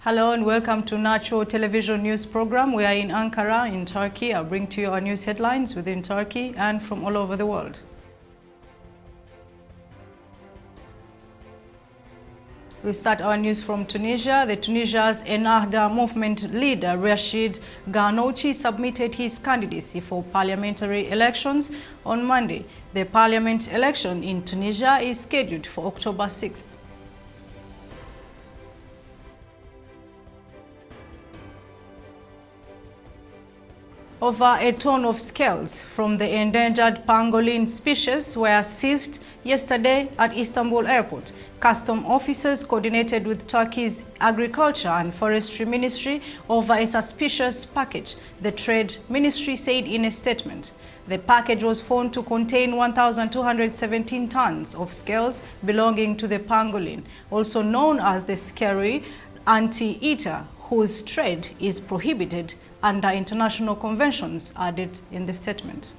Hello and welcome to Nacho Television News Program. We are in Ankara in Turkey. I'll bring to you our news headlines within Turkey and from all over the world. We start our news from Tunisia. Tunisia's Ennahda movement leader Rachid Ghannouchi submitted his candidacy for parliamentary elections on Monday. The parliament election in Tunisia is scheduled for October 6th. Over a ton of scales from the endangered pangolin species were seized yesterday at Istanbul Airport. Custom officers coordinated with Turkey's Agriculture and Forestry Ministry over a suspicious package, the Trade Ministry said in a statement. The package was found to contain 1,217 tons of scales belonging to the pangolin, also known as the scary anteater, whose trade is prohibited under international conventions, added in the statement.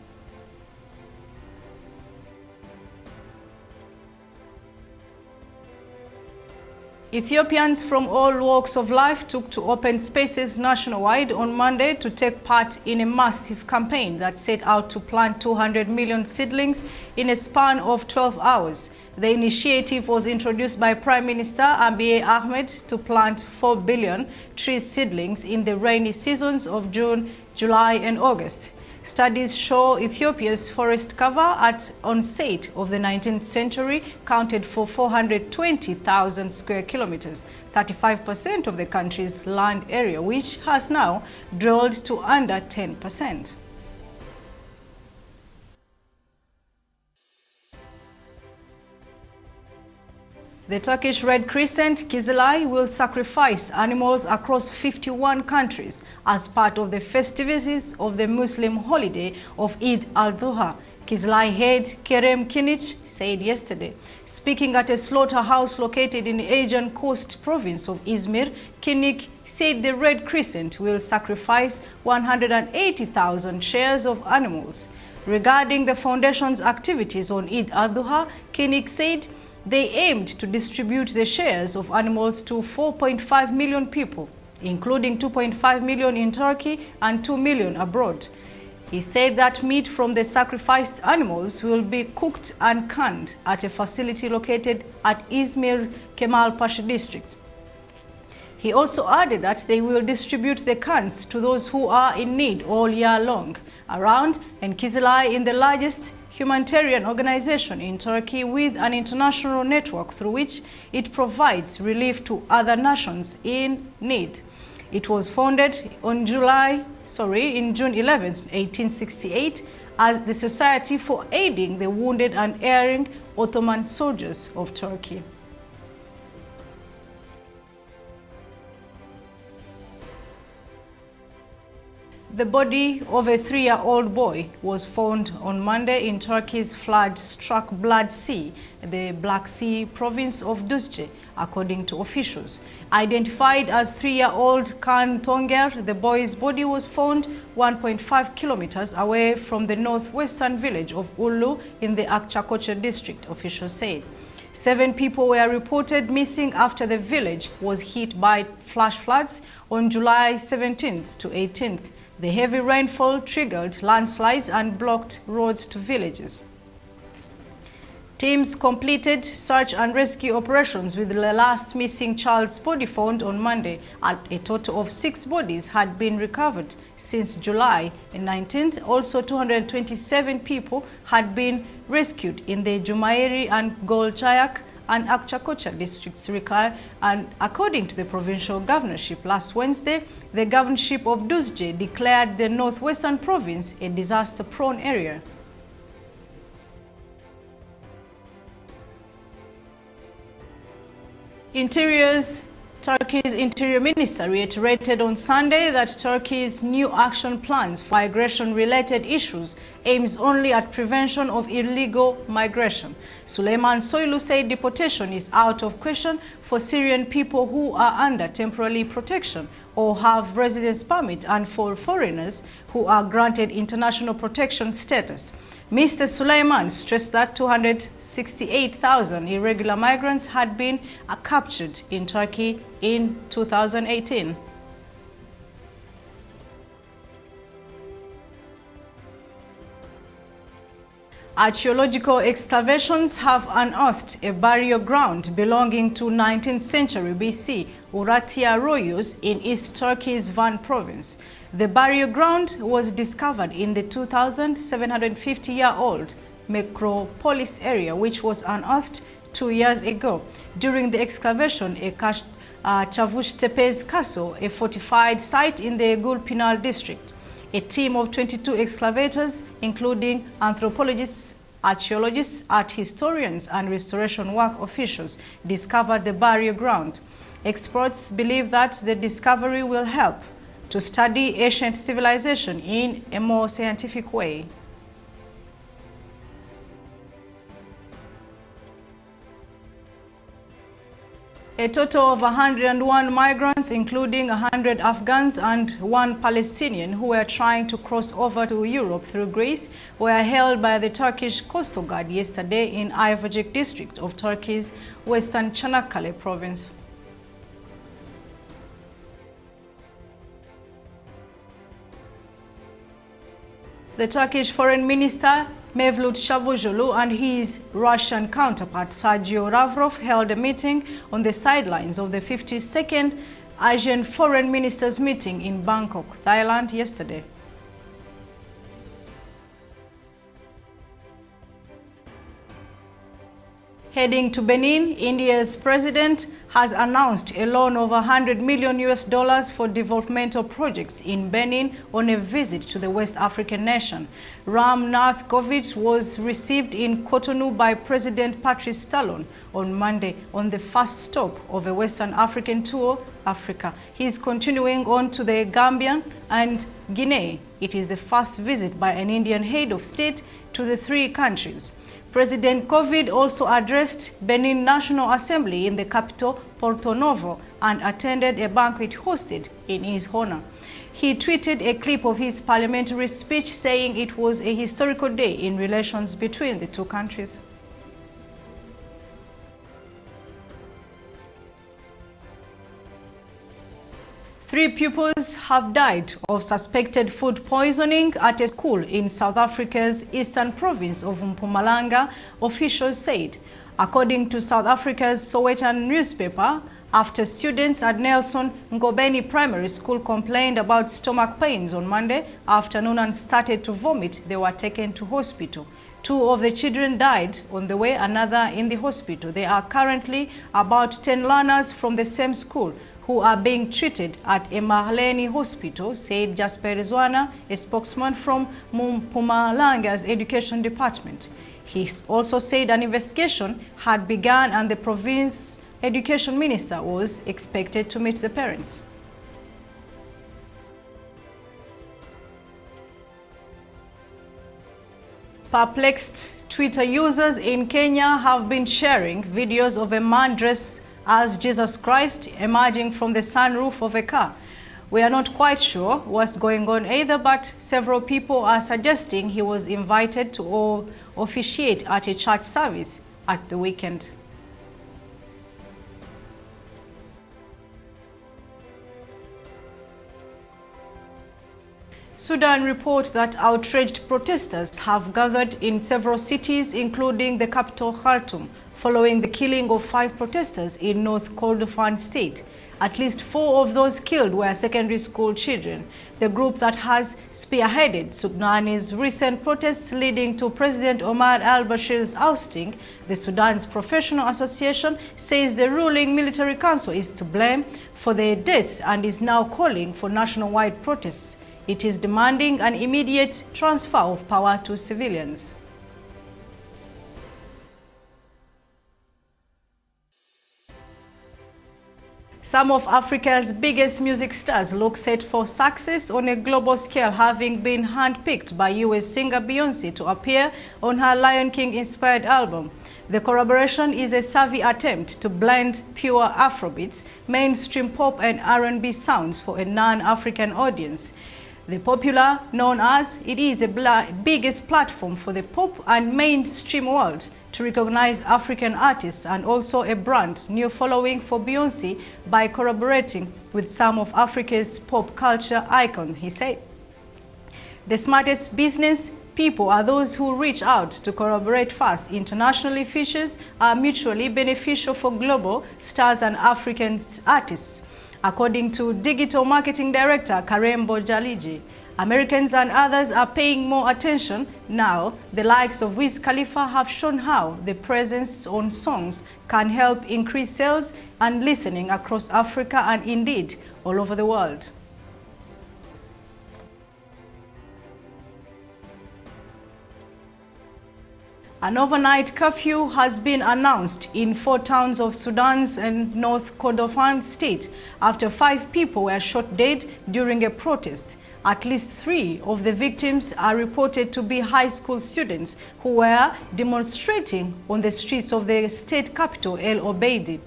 Ethiopians from all walks of life took to open spaces nationwide on Monday to take part in a massive campaign that set out to plant 200 million seedlings in a span of 12 hours. The initiative was introduced by Prime Minister Abiy Ahmed to plant 4 billion tree seedlings in the rainy seasons of June, July and August. Studies show Ethiopia's forest cover at onset of the 19th century counted for 420,000 square kilometers, 35% of the country's land area, which has now dropped to under 10%. The Turkish Red Crescent, Kizilay, will sacrifice animals across 51 countries as part of the festivities of the Muslim holiday of Eid al-Dhuha, Kizilay head Kerem Kinic said yesterday. Speaking at a slaughterhouse located in the Aegean Coast province of Izmir, Kinic said the Red Crescent will sacrifice 180,000 shares of animals. Regarding the foundation's activities on Eid al-Dhuha, Kinic said they aimed to distribute the shares of animals to 4.5 million people, including 2.5 million in Turkey and 2 million abroad. He said that meat from the sacrificed animals will be cooked and canned at a facility located at Izmir Kemal Pasha district. He also added that they will distribute the cans to those who are in need all year long. Around and Kizilay is the largest humanitarian organization in Turkey with an international network through which it provides relief to other nations in need. It was founded on June 11, 1868 as the Society for Aiding the Wounded and Erring Ottoman Soldiers of Turkey. The body of a 3-year-old boy was found on Monday in Turkey's flood-struck Black Sea, the Black Sea province of Düzce, according to officials. Identified as 3-year-old Kan Tonger, the boy's body was found 1.5 kilometers away from the northwestern village of Ulu in the Akçakoca district, officials said. 7 people were reported missing after the village was hit by flash floods on July 17th to 18th. The heavy rainfall triggered landslides and blocked roads to villages. Teams completed search and rescue operations with the last missing child's body found on Monday. A total of 6 bodies had been recovered since July 19th. Also, 227 people had been rescued in the Jumayeri and Golcayak and Akçakoca districts, and according to the provincial governorship last Wednesday, the governorship of Düzce declared the northwestern province a disaster-prone area. Turkey's Interior Minister reiterated on Sunday that Turkey's new action plans for migration-related issues aims only at prevention of illegal migration. Süleyman Soylu said deportation is out of question for Syrian people who are under temporary protection or have residence permit and for foreigners who are granted international protection status. Mr. Suleiman stressed that 268,000 irregular migrants had been captured in Turkey in 2018. Archaeological excavations have unearthed a burial ground belonging to 19th century BC Urartu Royos in East Turkey's Van province. The burial ground was discovered in the 2,750-year-old Necropolis area, which was unearthed 2 years ago. During the excavation, Çavuştepe's castle, a fortified site in the Gülpinar district. A team of 22 excavators, including anthropologists, archaeologists, art historians, and restoration work officials, discovered the burial ground. Experts believe that the discovery will help to study ancient civilization in a more scientific way. A total of 101 migrants, including 100 Afghans and 1 Palestinian who were trying to cross over to Europe through Greece, were held by the Turkish Coastal Guard yesterday in Ayvacık district of Turkey's western Çanakkale province. The Turkish Foreign Minister Mevlut Çavuşoğlu and his Russian counterpart Sergei Lavrov held a meeting on the sidelines of the 52nd Asian Foreign Ministers meeting in Bangkok, Thailand yesterday. Heading to Benin, India's president has announced a loan of $100 million for developmental projects in Benin on a visit to the West African nation. Ram Nath Kovind was received in Cotonou by President Patrice Talon on Monday on the first stop of a Western African tour, Africa. He is continuing on to the Gambia and Guinea. It is the first visit by an Indian head of state to the 3 countries. President Kovind also addressed Benin National Assembly in the capital, Porto Novo, and attended a banquet hosted in his honor. He tweeted a clip of his parliamentary speech saying it was a historical day in relations between the 2 countries. Three pupils have died of suspected food poisoning at a school in South Africa's eastern province of Mpumalanga, officials said. According to South Africa's Sowetan newspaper, after students at Nelson Ngobeni Primary School complained about stomach pains on Monday afternoon and started to vomit, they were taken to hospital. 2 of the children died on the way, another in the hospital. There are currently about 10 learners from the same school who are being treated at Emarleni Hospital, said Jasper Rizwana, a spokesman from Mpumalanga's education department. He also said an investigation had begun and the province education minister was expected to meet the parents. Perplexed Twitter users in Kenya have been sharing videos of a man dressed as Jesus Christ emerging from the sunroof of a car. We are not quite sure what's going on either, but several people are suggesting he was invited to officiate at a church service at the weekend. Sudan reports that outraged protesters have gathered in several cities, including the capital Khartoum, following the killing of 5 protesters in North Kordofan state. At least 4 of those killed were secondary school children. The group that has spearheaded Sudan's recent protests leading to President Omar al-Bashir's ousting, the Sudan's Professional Association, says the ruling military council is to blame for the deaths and is now calling for nationwide protests. It is demanding an immediate transfer of power to civilians. Some of Africa's biggest music stars look set for success on a global scale, having been handpicked by US singer Beyoncé to appear on her Lion King-inspired album. The collaboration is a savvy attempt to blend pure Afrobeats, mainstream pop and R&B sounds for a non-African audience. The popular, known as, it is the biggest platform for the pop and mainstream world to recognize African artists and also a brand new following for Beyoncé by collaborating with some of Africa's pop culture icons, he said. The smartest business people are those who reach out to collaborate fast. Internationally, features are mutually beneficial for global stars and African artists. According to Digital Marketing Director Karembo Jaliji, Americans and others are paying more attention now. The likes of Wiz Khalifa have shown how the presence on songs can help increase sales and listening across Africa and indeed all over the world. An overnight curfew has been announced in 4 towns of Sudan's and North Kordofan state after 5 people were shot dead during a protest. At least 3 of the victims are reported to be high school students who were demonstrating on the streets of the state capital, El Obeid.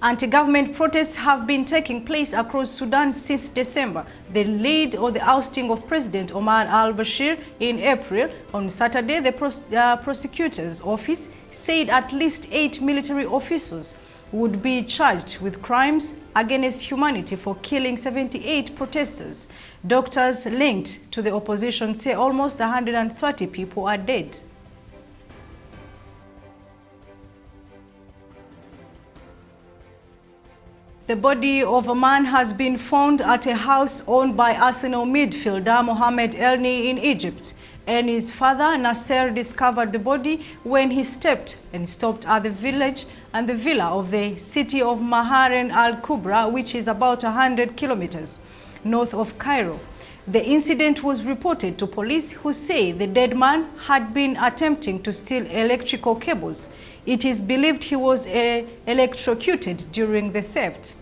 Anti-government protests have been taking place across Sudan since December. The lead of the ousting of President Omar al-Bashir in April. On Saturday, the prosecutor's office said at least 8 military officers would be charged with crimes against humanity for killing 78 protesters. Doctors linked to the opposition say almost 130 people are dead. The body of a man has been found at a house owned by Arsenal midfielder Mohamed Elneny in Egypt. Elneny's father, Nasser, discovered the body when he stopped at the village and the villa of the city of Maharen al-Kubra, which is about 100 kilometers north of Cairo. The incident was reported to police, who say the dead man had been attempting to steal electrical cables. It is believed he was electrocuted during the theft.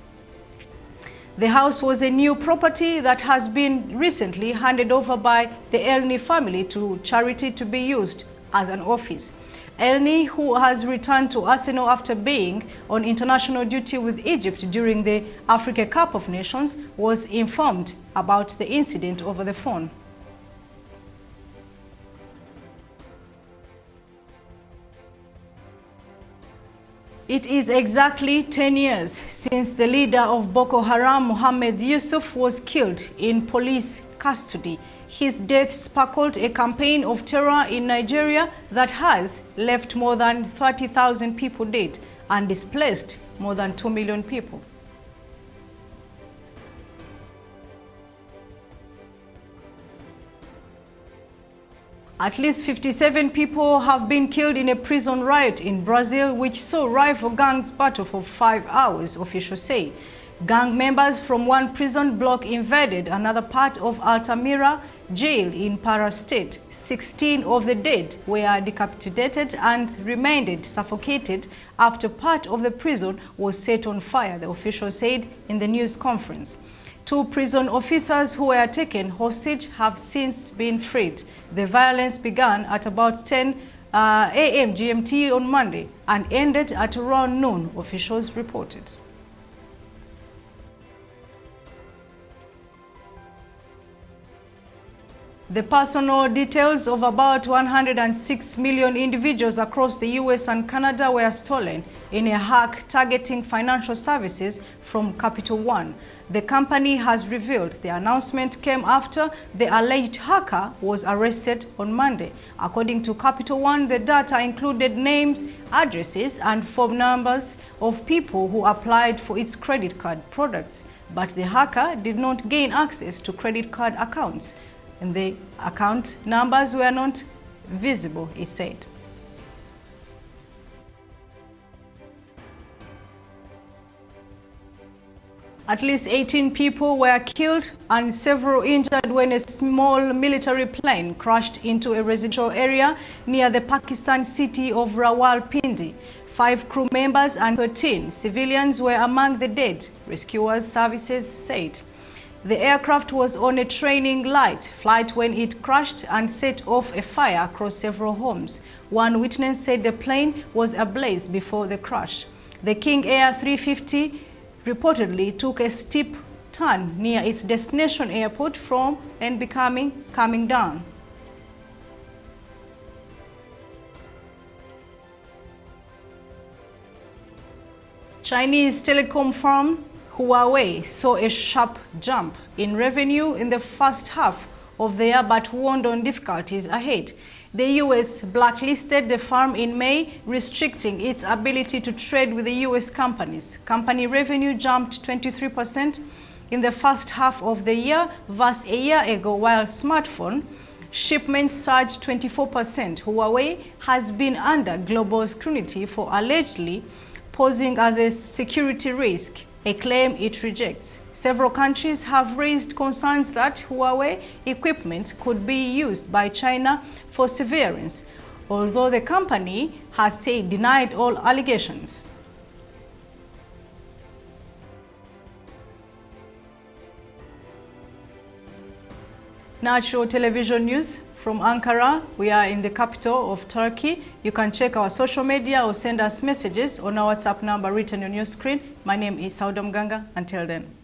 The house was a new property that has been recently handed over by the Elneny family to charity to be used as an office. Elneny, who has returned to Arsenal after being on international duty with Egypt during the Africa Cup of Nations, was informed about the incident over the phone. It is exactly 10 years since the leader of Boko Haram, Mohammed Yusuf, was killed in police custody. His death sparkled a campaign of terror in Nigeria that has left more than 30,000 people dead and displaced more than 2 million people. At least 57 people have been killed in a prison riot in Brazil, which saw rival gangs battle for 5 hours, officials say. Gang members from one prison block invaded another part of Altamira jail in Para State. 16 of the dead were decapitated and remained suffocated after part of the prison was set on fire, the official said in the news conference. 2 prison officers who were taken hostage have since been freed. The violence began at about 10 a.m. GMT on Monday and ended at around noon, officials reported. The personal details of about 106 million individuals across the US and Canada were stolen in a hack targeting financial services from Capital One. The company has revealed the announcement came after the alleged hacker was arrested on Monday. According to Capital One, the data included names, addresses, and phone numbers of people who applied for its credit card products. But the hacker did not gain access to credit card accounts, and the account numbers were not visible, it said. At least 18 people were killed and several injured when a small military plane crashed into a residential area near the Pakistan city of Rawalpindi. 5 crew members and 13 civilians were among the dead, rescuers services said. The aircraft was on a training light flight when it crashed and set off a fire across several homes. One witness said the plane was ablaze before the crash. The King Air 350 reportedly took a steep turn near its destination airport from and coming down. Chinese telecom firm Huawei saw a sharp jump in revenue in the first half of the year but warned on difficulties ahead. The US blacklisted the firm in May, restricting its ability to trade with the US companies. Company revenue jumped 23% in the first half of the year versus a year ago, while smartphone shipments surged 24%. Huawei has been under global scrutiny for allegedly posing as a security risk, a claim it rejects. Several countries have raised concerns that Huawei equipment could be used by China for surveillance, although the company has said denied all allegations. Natural Television News from Ankara. We are in the capital of Turkey. You can check our social media or send us messages on our WhatsApp number written on your screen. My name is Sauda Mganga. Until then.